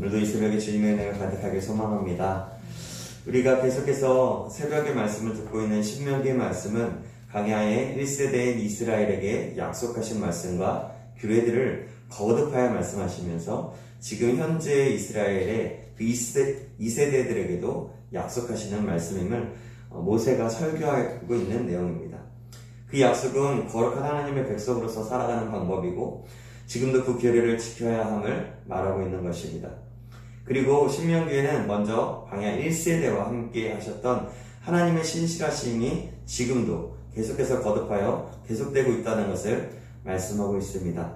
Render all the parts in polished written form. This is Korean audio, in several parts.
오늘도 이 새벽에 주님의 은혜가 가득하게 소망합니다. 우리가 계속해서 새벽의 말씀을 듣고 있는 신명기의 말씀은 광야의 1세대인 이스라엘에게 약속하신 말씀과 규례들을 거듭하여 말씀하시면서 지금 현재 이스라엘의 그 2세대들에게도 약속하시는 말씀임을 모세가 설교하고 있는 내용입니다. 그 약속은 거룩한 하나님의 백성으로서 살아가는 방법이고 지금도 그 규례를 지켜야 함을 말하고 있는 것입니다. 그리고 신명기에는 먼저 광야 1세대와 함께 하셨던 하나님의 신실하심이 지금도 계속해서 거듭하여 계속되고 있다는 것을 말씀하고 있습니다.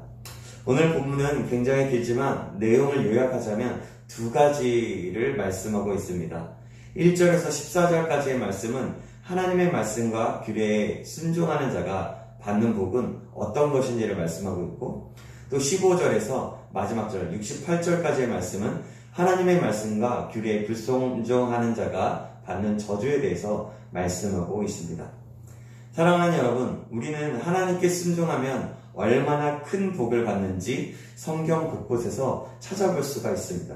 오늘 본문은 굉장히 길지만 내용을 요약하자면 두 가지를 말씀하고 있습니다. 1절에서 14절까지의 말씀은 하나님의 말씀과 규례에 순종하는 자가 받는 복은 어떤 것인지를 말씀하고 있고, 또 15절에서 마지막 절 68절까지의 말씀은 하나님의 말씀과 규례에 불순종하는 자가 받는 저주에 대해서 말씀하고 있습니다. 사랑하는 여러분, 우리는 하나님께 순종하면 얼마나 큰 복을 받는지 성경 곳곳에서 찾아볼 수가 있습니다.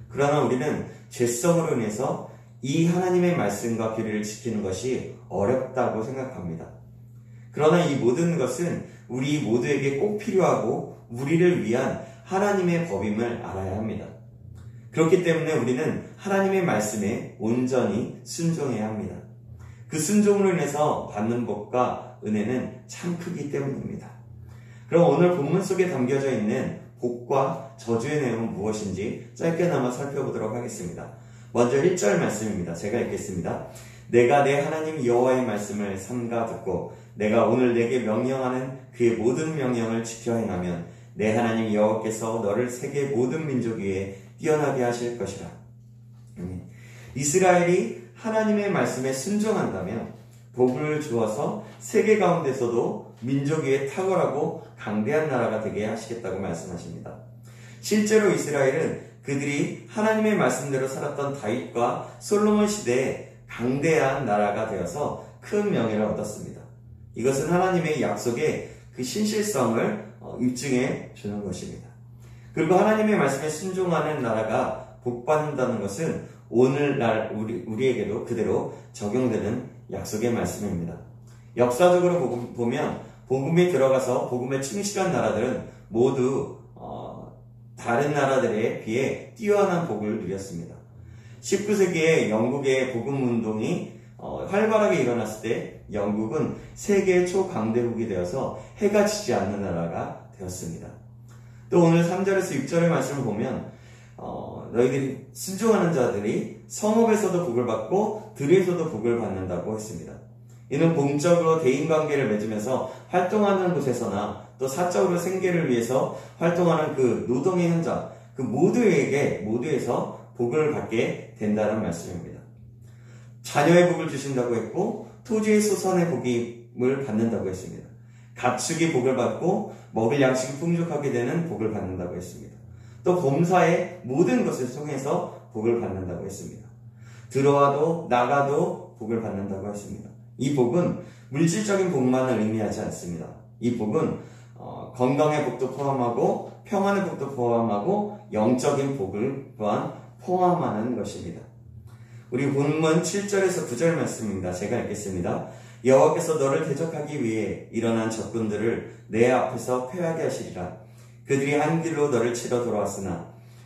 그러나 우리는 죄성으로 인해서 이 하나님의 말씀과 규례를 지키는 것이 어렵다고 생각합니다. 그러나 이 모든 것은 우리 모두에게 꼭 필요하고 우리를 위한 하나님의 법임을 알아야 합니다. 그렇기 때문에 우리는 하나님의 말씀에 온전히 순종해야 합니다. 그 순종으로 인해서 받는 복과 은혜는 참 크기 때문입니다. 그럼 오늘 본문 속에 담겨져 있는 복과 저주의 내용은 무엇인지 짧게나마 살펴보도록 하겠습니다. 먼저 1절 말씀입니다. 제가 읽겠습니다. 내가 내 하나님 여호와의 말씀을 삼가 듣고 내가 오늘 내게 명령하는 그의 모든 명령을 지켜 행하면 내 하나님 여호와께서 너를 세계 모든 민족 위에 뛰어나게 하실 것이라. 이스라엘이 하나님의 말씀에 순종한다면 복을 주어서 세계 가운데서도 민족 위에 탁월하고 강대한 나라가 되게 하시겠다고 말씀하십니다. 실제로 이스라엘은 그들이 하나님의 말씀대로 살았던 다윗과 솔로몬 시대에 강대한 나라가 되어서 큰 명예를 얻었습니다. 이것은 하나님의 약속의 그 신실성을 입증해 주는 것입니다. 그리고 하나님의 말씀에 순종하는 나라가 복받는다는 것은 오늘날 우리에게도 그대로 적용되는 약속의 말씀입니다. 역사적으로 보면 복음이 들어가서 복음에 충실한 나라들은 모두 다른 나라들에 비해 뛰어난 복을 누렸습니다. 19세기에 영국의 복음운동이 활발하게 일어났을 때 영국은 세계 초강대국이 되어서 해가 지지 않는 나라가 되었습니다. 또 오늘 3절에서 6절의 말씀을 보면 너희들이 순종하는 자들이 성읍에서도 복을 받고 들에서도 복을 받는다고 했습니다. 이는 공적으로 대인관계를 맺으면서 활동하는 곳에서나 또 사적으로 생계를 위해서 활동하는 그 노동의 현장, 그 모두에서 복을 받게 된다는 말씀입니다. 자녀의 복을 주신다고 했고 토지의 소산의 복임을 받는다고 했습니다. 가축이 복을 받고 먹을 양식이 풍족하게 되는 복을 받는다고 했습니다. 또 범사의 모든 것을 통해서 복을 받는다고 했습니다. 들어와도 나가도 복을 받는다고 했습니다. 이 복은 물질적인 복만을 의미하지 않습니다. 이 복은 건강의 복도 포함하고 평안의 복도 포함하고 영적인 복을 또한 포함하는 것입니다. 우리 본문 7절에서 9절 말씀입니다. 제가 읽겠습니다. 여호와께서 너를 대적하기 위해 일어난 적군들을 내 앞에서 패하게 하시리라. 그들이 한 길로 너를 치러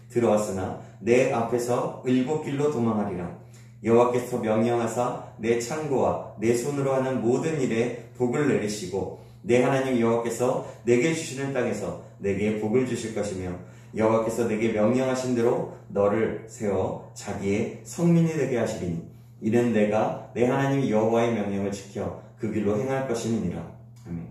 들어왔으나 내 앞에서 7길로 도망하리라. 여호와께서 명령하사 내 창고와 내 손으로 하는 모든 일에 복을 내리시고 내 하나님 여호와께서 내게 주시는 땅에서 내게 복을 주실 것이며 여호와께서 내게 명령하신 대로 너를 세워 자기의 성민이 되게 하시리니 이는 내가 내 하나님 여호와의 명령을 지켜 그 길로 행할 것임이니라. 아멘.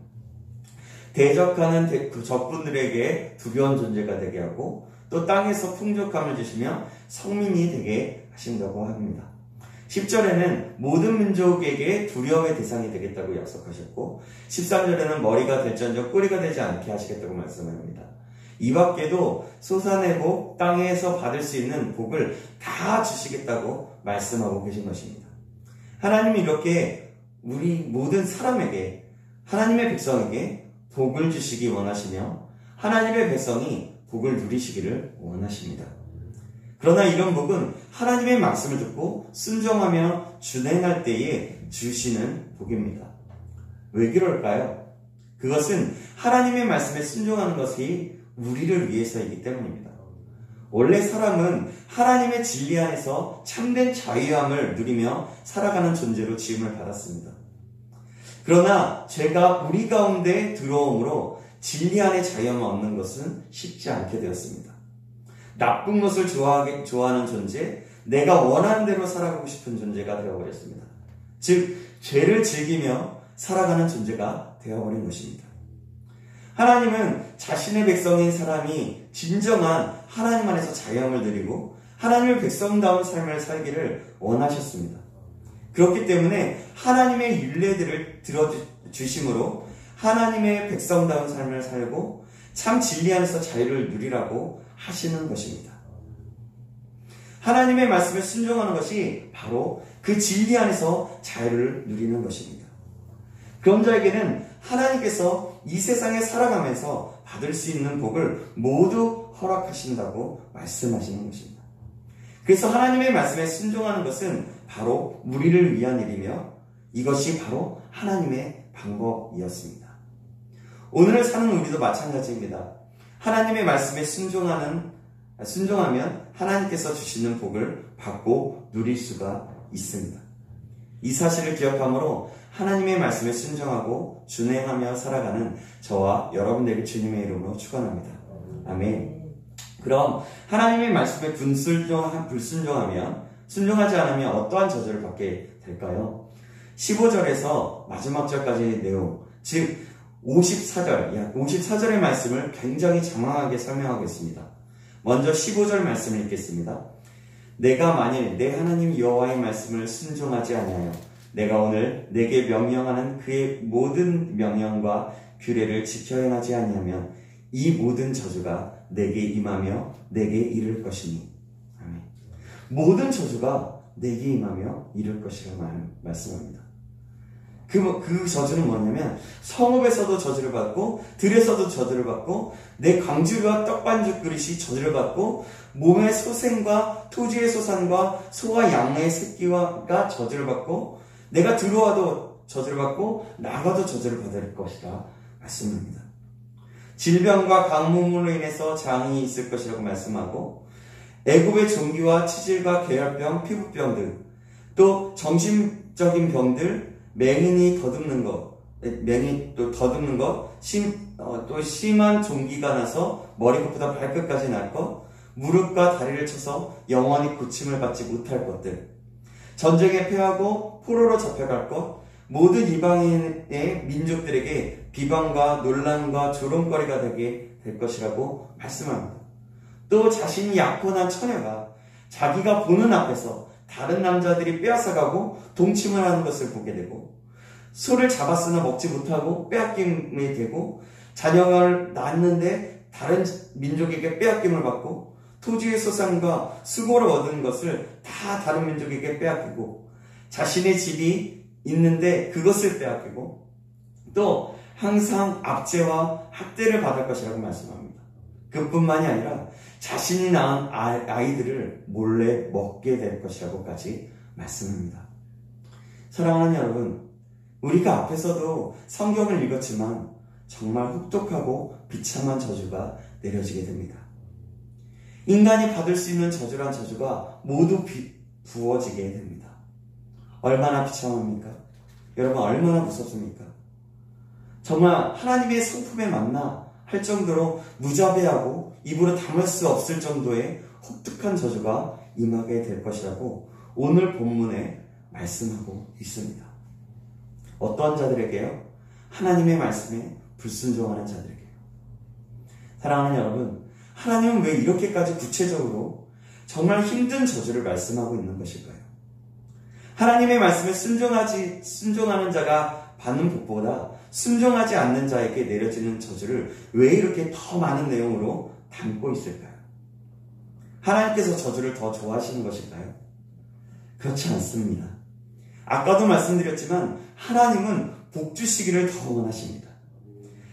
대적하는 그 적군들에게 두려운 존재가 되게 하고 또 땅에서 풍족함을 주시며 성민이 되게 하신다고 합니다. 10절에는 모든 민족에게 두려움의 대상이 되겠다고 약속하셨고 13절에는 머리가 될지언정 꼬리가 되지 않게 하시겠다고 말씀합니다. 이 밖에도 소산의 복, 땅에서 받을 수 있는 복을 다 주시겠다고 말씀하고 계신 것입니다. 하나님이 이렇게 우리 모든 사람에게, 하나님의 백성에게 복을 주시기 원하시며 하나님의 백성이 복을 누리시기를 원하십니다. 그러나 이런 복은 하나님의 말씀을 듣고 순종하며 준행할 때에 주시는 복입니다. 왜 그럴까요? 그것은 하나님의 말씀에 순종하는 것이 우리를 위해서이기 때문입니다. 원래 사람은 하나님의 진리 안에서 참된 자유함을 누리며 살아가는 존재로 지음을 받았습니다. 그러나 죄가 우리 가운데 들어옴으로 진리 안에 자유함을 얻는 것은 쉽지 않게 되었습니다. 나쁜 것을 좋아하는 존재, 내가 원하는 대로 살아가고 싶은 존재가 되어버렸습니다. 즉, 죄를 즐기며 살아가는 존재가 되어버린 것입니다. 하나님은 자신의 백성인 사람이 진정한 하나님 안에서 자유함을 누리고 하나님의 백성다운 삶을 살기를 원하셨습니다. 그렇기 때문에 하나님의 율례들을 들어주심으로 하나님의 백성다운 삶을 살고 참 진리 안에서 자유를 누리라고 하시는 것입니다. 하나님의 말씀에 순종하는 것이 바로 그 진리 안에서 자유를 누리는 것입니다. 그런 자에게는 하나님께서 이 세상에 살아가면서 받을 수 있는 복을 모두 허락하신다고 말씀하시는 것입니다. 그래서 하나님의 말씀에 순종하는 것은 바로 우리를 위한 일이며 이것이 바로 하나님의 방법이었습니다. 오늘을 사는 우리도 마찬가지입니다. 하나님의 말씀에 순종하면 하나님께서 주시는 복을 받고 누릴 수가 있습니다. 이 사실을 기억함으로 하나님의 말씀에 순종하고 준행하며 살아가는 저와 여러분들에게 주님의 이름으로 축원합니다. 아멘. 그럼 하나님의 말씀에 불순종하면 순종하지 않으면 어떠한 저주를 받게 될까요? 15절에서 마지막 절까지의 내용, 즉 54절의 말씀을 굉장히 장황하게 설명하고 있습니다. 먼저 15절 말씀을 읽겠습니다. 내가 만일 내 하나님 여호와의 말씀을 순종하지 아니하여 내가 오늘 내게 명령하는 그의 모든 명령과 규례를 지켜 행하지 아니하면 이 모든 저주가 내게 임하며 내게 이를 것이니. 아멘. 모든 저주가 내게 임하며 이를 것이라고 말씀합니다. 그 저주는 뭐냐면 성읍에서도 저주를 받고 들에서도 저주를 받고 내 광주리와 떡반죽 그릇이 저주를 받고 몸의 소생과 토지의 소산과 소와 양의 새끼가 저주를 받고 내가 들어와도 저주를 받고 나가도 저주를 받을 것이라 말씀합니다. 질병과 강물로 인해서 장이 있을 것이라고 말씀하고 애굽의 종기와 치질과 계열병, 피부병 등 또 정신적인 병들 맹인이 더듬는 것, 또 심한 종기가 나서 머리끝부터 발끝까지 날 것, 무릎과 다리를 쳐서 영원히 고침을 받지 못할 것들, 전쟁에 패하고 포로로 잡혀갈 것, 모든 이방인의 민족들에게 비방과 논란과 조롱거리가 되게 될 것이라고 말씀합니다. 또 자신이 약혼한 처녀가 자기가 보는 앞에서 다른 남자들이 빼앗아가고 동침을 하는 것을 보게 되고 소를 잡았으나 먹지 못하고 빼앗김이 되고 자녀를 낳았는데 다른 민족에게 빼앗김을 받고 토지의 소산과 수고를 얻은 것을 다 다른 민족에게 빼앗기고 자신의 집이 있는데 그것을 빼앗기고 또 항상 압제와 학대를 받을 것이라고 말씀합니다. 그뿐만이 아니라 자신이 낳은 아이들을 몰래 먹게 될 것이라고까지 말씀합니다. 사랑하는 여러분, 우리가 앞에서도 성경을 읽었지만 정말 혹독하고 비참한 저주가 내려지게 됩니다. 인간이 받을 수 있는 저주란 저주가 모두 부어지게 됩니다. 얼마나 비참합니까? 여러분, 얼마나 무섭습니까? 정말 하나님의 성품에 맞나 할 정도로 무자비하고 입으로 담을 수 없을 정도의 혹독한 저주가 임하게 될 것이라고 오늘 본문에 말씀하고 있습니다. 어떠한 자들에게요? 하나님의 말씀에 불순종하는 자들에게요. 사랑하는 여러분, 하나님은 왜 이렇게까지 구체적으로 정말 힘든 저주를 말씀하고 있는 것일까요? 하나님의 말씀에 순종하는 자가 받는 복보다 순종하지 않는 자에게 내려지는 저주를 왜 이렇게 더 많은 내용으로 담고 있을까요? 하나님께서 저주를 더 좋아하시는 것일까요? 그렇지 않습니다. 아까도 말씀드렸지만 하나님은 복 주시기를 더 원하십니다.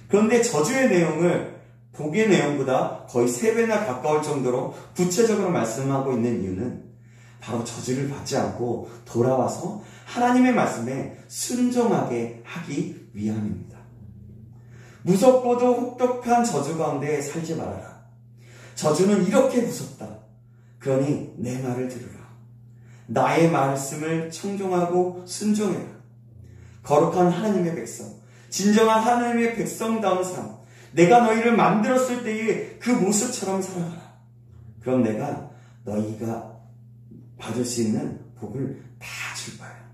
그런데 저주의 내용을 복의 내용보다 거의 3배나 가까울 정도로 구체적으로 말씀하고 있는 이유는 바로 저주를 받지 않고 돌아와서 하나님의 말씀에 순종하게 하기 위함입니다. 무섭고도 혹독한 저주 가운데 살지 말아라. 저주는 이렇게 무섭다. 그러니 내 말을 들으라. 나의 말씀을 청종하고 순종해라. 거룩한 하나님의 백성, 진정한 하나님의 백성다운 삶, 내가 너희를 만들었을 때의 그 모습처럼 살아가라. 그럼 내가 너희가 받을 수 있는 복을 다 줄 거야.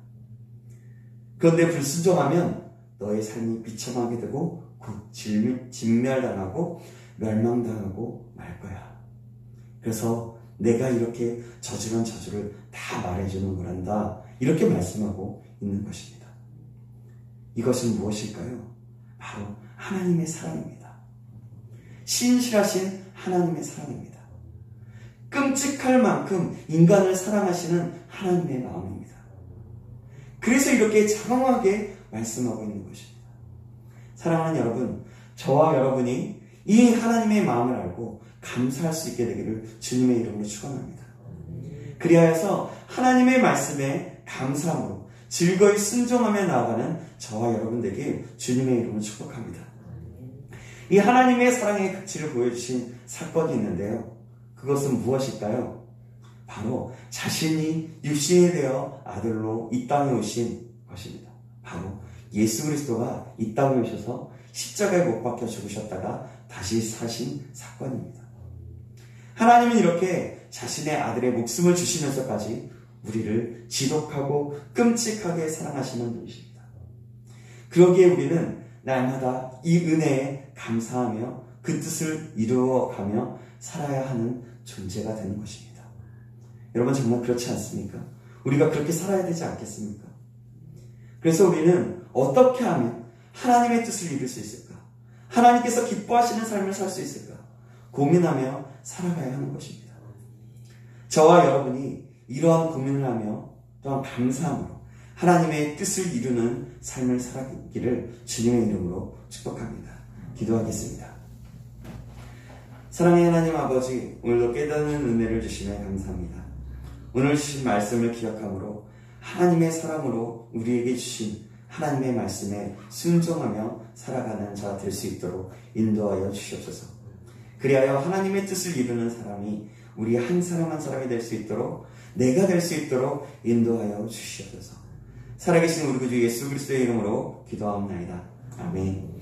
그런데 불순종하면 너의 삶이 비참하게 되고 곧 진멸당하고 멸망당하고 말 거야. 그래서 내가 이렇게 저주란 저주를 다 말해주는 거란다. 이렇게 말씀하고 있는 것입니다. 이것은 무엇일까요? 바로 하나님의 사랑입니다. 신실하신 하나님의 사랑입니다. 끔찍할 만큼 인간을 사랑하시는 하나님의 마음입니다. 그래서 이렇게 장황하게 말씀하고 있는 것입니다. 사랑하는 여러분, 저와 여러분이 이 하나님의 마음을 알고 감사할 수 있게 되기를 주님의 이름으로 축원합니다. 그리하여서 하나님의 말씀에 감사함으로 즐거이 순종하며 나아가는 저와 여러분 되길 주님의 이름으로 축복합니다. 이 하나님의 사랑의 극치를 보여주신 사건이 있는데요. 그것은 무엇일까요? 바로 자신이 육신이 되어 아들로 이 땅에 오신 것입니다. 바로 예수 그리스도가 이 땅에 오셔서 십자가에 못 박혀 죽으셨다가 다시 사신 사건입니다. 하나님은 이렇게 자신의 아들의 목숨을 주시면서까지 우리를 지독하고 끔찍하게 사랑하시는 분이십니다. 그러기에 우리는 날마다 이 은혜에 감사하며 그 뜻을 이루어가며 살아야 하는 존재가 되는 것입니다. 여러분 정말 그렇지 않습니까? 우리가 그렇게 살아야 되지 않겠습니까? 그래서 우리는 어떻게 하면 하나님의 뜻을 이룰 수 있을까? 하나님께서 기뻐하시는 삶을 살 수 있을까? 고민하며 살아가야 하는 것입니다. 저와 여러분이 이러한 고민을 하며 또한 감사함으로 하나님의 뜻을 이루는 삶을 살아가기를 주님의 이름으로 축복합니다. 기도하겠습니다. 사랑의 하나님 아버지, 오늘도 깨닫는 은혜를 주시며 감사합니다. 오늘 주신 말씀을 기억함으로 하나님의 사랑으로 우리에게 주신 하나님의 말씀에 순종하며 살아가는 자 될 수 있도록 인도하여 주시옵소서. 그리하여 하나님의 뜻을 이루는 사람이 우리 한 사람 한 사람이 될 수 있도록, 내가 될 수 있도록 인도하여 주시옵소서. 살아계신 우리 구주 예수 그리스도의 이름으로 기도하옵나이다. 아멘.